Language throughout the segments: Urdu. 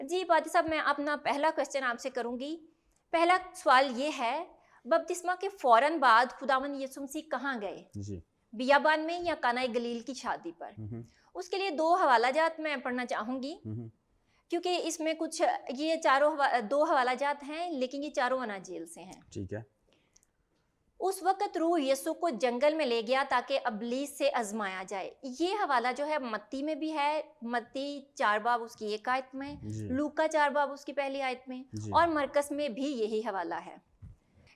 جی باتی صاحب، میں اپنا پہلا کوشچن آپ سے کروں گی. پہلا سوال یہ ہے، بپتسمہ کے فوراً بعد خداوند یسوع مسیح کہاں گئے؟ جی. بیابان میں یا قانا گلیل کی شادی پر؟ اس کے لیے 2 حوالہ جات میں پڑھنا چاہوں گی، کیونکہ اس میں کچھ یہ چاروں 2 حوالہ جات ہیں، لیکن یہ چاروں اناجیل سے ہیں. ٹھیک ہے. اس وقت روح یسوع کو جنگل میں لے گیا تاکہ ابلیس سے آزمایا جائے. یہ حوالہ جو ہے متی میں بھی ہے، متی 4 باب اس کی 1 آیت میں، لوکا 4 باب اس کی پہلی آیت میں، اور مرکس میں بھی یہی حوالہ ہے.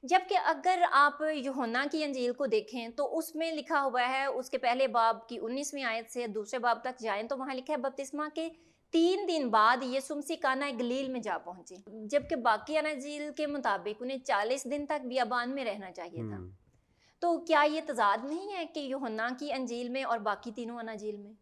جبکہ اگر آپ یوحنا کی انجیل کو دیکھیں تو اس میں لکھا ہوا ہے، اس کے پہلے باب کی 19ویں آیت سے دوسرے باب تک جائیں تو وہاں لکھا ہے بپتسمہ کے 3 دن بعد یسوع مسیح قانا گلیل میں جا پہنچے. جبکہ باقی اناجیل کے مطابق انہیں 40 دن تک بیابان میں رہنا چاہیے تھا. تو کیا یہ تضاد نہیں ہے کہ یوحنا کی انجیل میں اور باقی تینوں اناجیل میں؟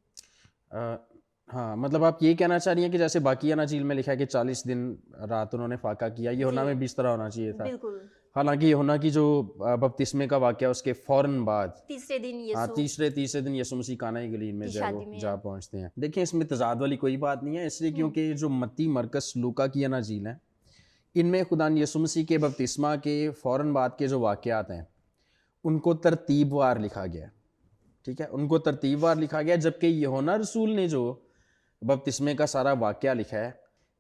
ہاں، مطلب آپ یہ کہنا چاہ رہی ہیں کہ جیسے باقی اناجیل میں لکھا ہے کہ 40 دن رات انہوں نے فاقہ کیا، یوحنا میں بھی اس طرح ہونا چاہیے تھا. بالکل. حالانکہ یوحنا کی جو بپتسمے کا واقعہ اس کے فوراً بعد تیسرے دن یسوع مسیح قانا گلیل میں جا پہنچتے ہیں. دیکھیں اس میں تضاد والی کوئی بات نہیں ہے، اس لیے کیونکہ جو متی، مرکس، لوکا کی اناجیل ہیں ان میں خدا یسوع مسیح کے بپتسمہ کے فوراً بعد کے جو واقعات ہیں ان کو ترتیب وار لکھا گیا. ٹھیک ہے، ان کو ترتیب وار لکھا گیا. جبکہ یوحنا رسول نے جو بپتسمے کا سارا واقعہ لکھا ہے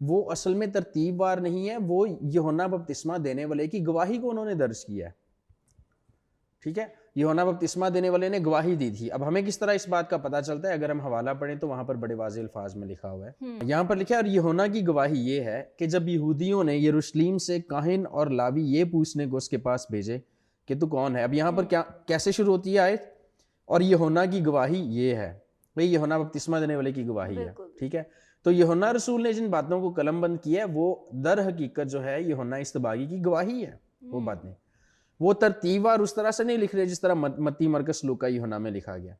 وہ اصل میں ترتیب وار نہیں ہے، وہ یوحنا بپتسمہ دینے والے کی گواہی کو انہوں نے درج کیا ہے. ٹھیک ہے، یوحنا بپتسمہ دینے والے نے گواہی دی تھی. اب ہمیں کس طرح اس بات کا پتہ چلتا ہے؟ اگر ہم حوالہ پڑھیں تو وہاں پر بڑے واضح الفاظ میں لکھا ہوا ہے. یہاں پر لکھا ہے، اور یوحنا کی گواہی یہ ہے کہ جب یہودیوں نے یروشلم سے کاہن اور لاوی یہ پوچھنے کو اس کے پاس بھیجے کہ تو کون ہے. اب یہاں پر کیسے شروع ہوتی ہے آیت؟ اور یوحنا کی گواہی یہ ہے. بھئی یوحنا بپتسمہ دینے والے کی گواہی ہے. ٹھیک ہے، تو یوحنا رسول نے جن باتوں کو قلم بند کیا ہے وہ در حقیقت جو ہے یوحنا اصطباغی کی گواہی ہے. وہ باتیں وہ ترتیب وار اس طرح سے نہیں لکھ رہے جس طرح متی، مرکس، لوکا، یوحنا میں لکھا گیا.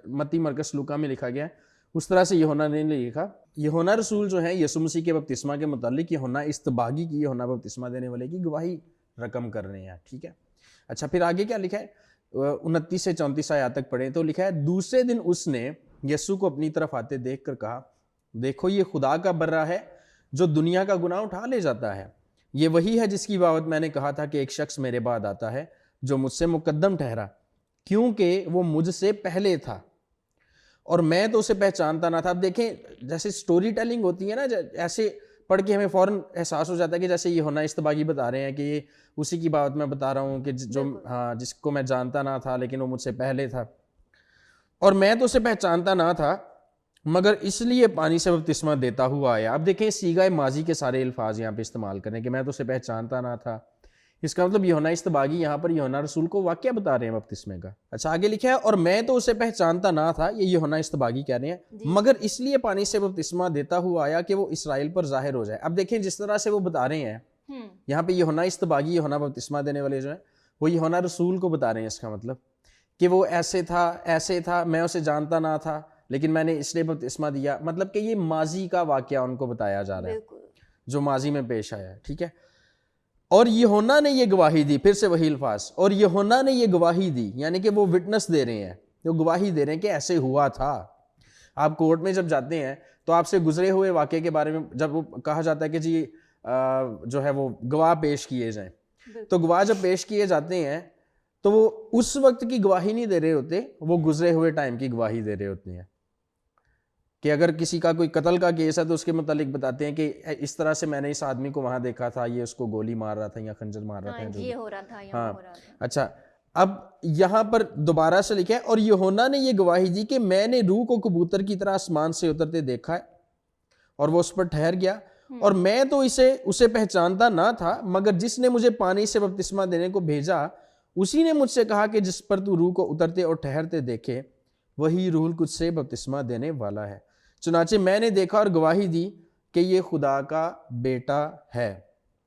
متی، مرکس، لوکا میں لکھا گیا، اس طرح سے یوحنا نے نہیں لکھا. یوحنا رسول جو ہے یسوع مسیح کے بپتسمہ کے متعلق یوحنا اصطباغی کی، یوحنا بپتسمہ دینے والے کی گواہی رقم کر رہے ہیں. ٹھیک ہے. اچھا، پھر آگے کیا لکھا ہے؟ 29 سے 34 آیات تک پڑھیں تو لکھا ہے، دوسرے دن اس نے یسوع کو اپنی طرف آتے دیکھ کر کہا، دیکھو یہ خدا کا برہ ہے جو دنیا کا گناہ اٹھا لے جاتا ہے. یہ وہی ہے جس کی بابت میں نے کہا تھا کہ ایک شخص میرے بعد آتا ہے جو مجھ سے مقدم ٹھہرا، کیونکہ وہ مجھ سے پہلے تھا اور میں تو اسے پہچانتا نہ تھا. اب دیکھیں جیسے سٹوری ٹیلنگ ہوتی ہے نا، ایسے پڑھ کے ہمیں فوراً احساس ہو جاتا ہے کہ جیسے یہ یوحنا اصطباغی بتا رہے ہیں کہ یہ اسی کی بات میں بتا رہا ہوں کہ جس کو میں جانتا نہ تھا لیکن وہ مجھ سے پہلے تھا، اور میں تو اسے پہچانتا نہ تھا مگر اس لیے پانی سے بپتسمہ دیتا ہوا آیا. اب دیکھیں صیغہ ماضی کے سارے الفاظ یہاں پہ استعمال کریں کہ میں تو اسے پہچانتا نہ تھا. اس کا مطلب یوحنا اصطباغی یہاں پر یوحنا رسول کو واقعہ بتا رہے ہیں بپتسمے کا. اچھا، آگے لکھا ہے، اور میں تو اسے پہچانتا نہ تھا، یہ یوحنا اصطباغی کہہ رہے ہیں، مگر اس لیے پانی سے بپتسمہ دیتا ہوا آیا کہ وہ اسرائیل پر ظاہر ہو جائے. اب دیکھیں جس طرح سے وہ بتا رہے ہیں یہاں پہ یوحنا اصطباغی، یوحنا بپتسمہ دینے والے جو ہیں وہ یوحنا رسول کو بتا رہے ہیں. اس کا مطلب کہ وہ ایسے تھا، میں اسے جانتا نہ تھا لیکن میں نے اس لیے بپتسمہ دیا. مطلب کہ یہ ماضی کا واقعہ ان کو بتایا جا رہا ہے جو ماضی میں پیش آیا ہے. ٹھیک ہے، اور یوحنا نے یہ گواہی دی. پھر سے وہی الفاظ، اور یوحنا نے یہ گواہی دی، یعنی کہ وہ وٹنس دے رہے ہیں، وہ گواہی دے رہے ہیں کہ ایسے ہوا تھا. آپ کورٹ میں جب جاتے ہیں تو آپ سے گزرے ہوئے واقعے کے بارے میں جب وہ کہا جاتا ہے کہ جی جو ہے وہ گواہ پیش کیے جائیں، تو گواہ جب پیش کیے جاتے ہیں تو وہ اس وقت کی گواہی نہیں دے رہے ہوتے، وہ گزرے ہوئے ٹائم کی گواہی دے رہے ہوتے ہیں. کہ اگر کسی کا کوئی قتل کا کیس ہے تو اس کے متعلق بتاتے ہیں کہ اس طرح سے میں نے اس آدمی کو وہاں دیکھا تھا، یہ اس کو گولی مار رہا تھا یا خنجر مار رہا تھا، یہ ہو رہا تھا. ہاں اچھا، اب یہاں پر دوبارہ سے لکھا ہے، اور یوحنا نے یہ گواہی دی کہ میں نے روح کو کبوتر کی طرح آسمان سے اترتے دیکھا ہے اور وہ اس پر ٹھہر گیا، اور میں تو اسے پہچانتا نہ تھا مگر جس نے مجھے پانی سے بپتسمہ دینے کو بھیجا اسی نے مجھ سے کہا کہ جس پر تو روح کو اترتے اور ٹھہرتے دیکھے وہی روح القدس سے بپتسمہ دینے والا ہے. چنانچہ میں نے دیکھا اور گواہی دی کہ یہ خدا کا بیٹا ہے.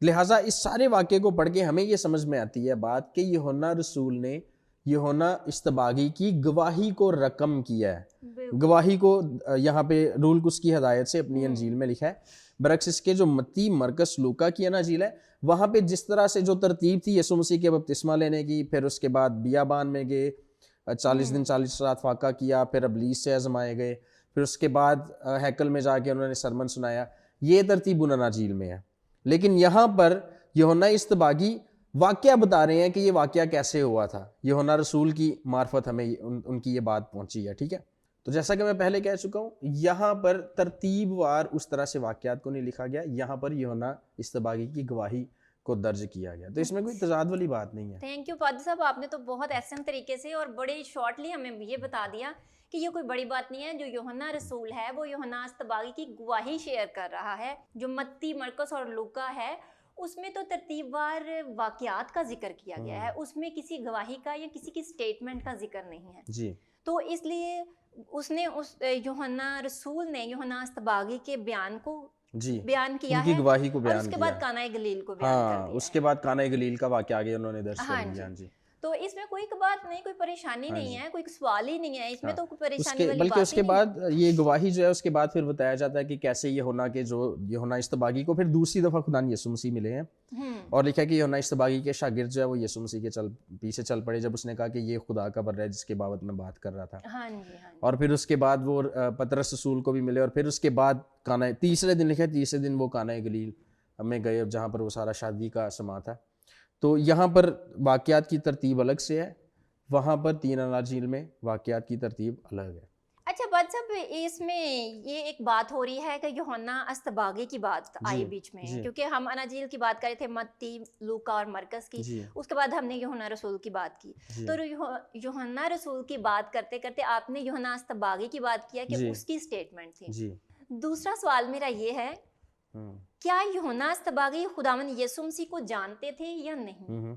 لہٰذا اس سارے واقعے کو پڑھ کے ہمیں یہ سمجھ میں آتی ہے بات کہ یوحنا رسول نے یوحنا اصطباغی کی گواہی کو رقم کیا ہے. گواہی کو یہاں پہ روح القدس کی ہدایت سے اپنی انجیل میں لکھا ہے، برعکس اس کے جو متی، مرکس، لوکا کی اناجیل ہے وہاں پہ جس طرح سے جو ترتیب تھی یسوع مسیح کے بپتسمہ لینے کی، پھر اس کے بعد بیابان میں گئے، 40 دن 40 رات فاقہ کیا، پھر ابلیس سے آزمائے گئے، پھر اس کے بعد ہیکل میں جا کے انہوں نے سرمن سنایا. یہ ترتیب ان اناجیل میں ہے. لیکن یہاں پر یوحنا اصطباغی واقعہ بتا رہے ہیں کہ یہ واقعہ کیسے ہوا تھا. یوحنا رسول کی معرفت ہمیں ان کی یہ بات پہنچی ہے. ٹھیک ہے, تو جیسا کہ میں پہلے کہہ چکا ہوں, یہاں پر ترتیب وار اس طرح سے واقعات کو نہیں لکھا گیا, یہاں پر یوحنا اصطباغی کی گواہی کو درج کیا گیا. تو اس میں کوئی تضاد والی بات نہیں ہے. تھینک یو پادری صاحب, آپ نے تو بہت احسن طریقے سے اور بڑے شارٹلی ہمیں یہ بتا دیا کہ یہ کوئی بڑی بات نہیں ہے. جو یوحنا رسول ہے وہ یوحنا اصطباغی کی گواہی شیئر کر رہا ہے. جو متی, مرکس اور لوکا ہے اس میں تو ترتیب وار واقعات کا ذکر کیا گیا ہے, اس میں کسی گواہی کا یا کسی کی سٹیٹمنٹ کا ذکر نہیں ہے. جی, تو اس لیے اس نے یوحنا رسول نے یوحنا اصطباغی کے بیان کو جی, بیان کیا ان کی ہے گواہی کو اور بیان اس کے کیا. بعد کانا گلیل کو بیان کر ہاں, دیا اس کے بعد کانا گلیل کا واقعہ آگے انہوں نے درج کر ہاں دیا. جی. جی, تو اس میں کوئی بات نہیں, کوئی پریشانی نہیں ہے, کوئی سوال ہی نہیں ہے اس میں, تو کوئی اس پریشانی کے والی بلکہ بات اس ہی کے نہیں بعد یہ گواہی جو ہے اس کے بعد پھر بتایا جاتا ہے کہ کیسے یہ ہونا کہ جو یوحنا اصطباغی کو پھر دوسری دفعہ خدا یسوع مسیح ملے ہیں, اور لکھا کہ یوحنا اصطباغی کے شاگرد جو ہے وہ یسوع مسیح کے پیچھے چل پڑے جب اس نے کہا کہ یہ خدا کا بر ہے جس کے بابت میں بات کر رہا تھا. ہاں جی, ہاں جی. اور پھر اس کے بعد وہ پطرس رسول کو بھی ملے, اور پھر اس کے بعد کانا, تیسرے دن لکھا تیسرے دن وہ کانا گلیل میں گئے جہاں پر وہ سارا شادی کا سما تھا. تو یہاں پر واقعات کی ترتیب الگ سے ہے, وہاں پر تین اناجیل میں واقعات کی ترتیب الگ ہے. اچھا بات صاحب, اس میں یہ ایک بات ہو رہی ہے کہ یوحنا اصطباغی کی بات آئی بیچ میں, کیونکہ ہم اناجیل کی بات کر رہے تھے, متی, لوکا اور مرکس کی, اس کے بعد ہم نے یوحنا رسول کی بات کی. تو یوحنا رسول کی بات کرتے کرتے آپ نے یوحنا اصطباغی کی بات کیا کہ اس کی سٹیٹمنٹ تھی. دوسرا سوال میرا یہ ہے, کیا یوحنا اصطباغی خداوند یسوع مسیح کو جانتے تھے یا نہیں؟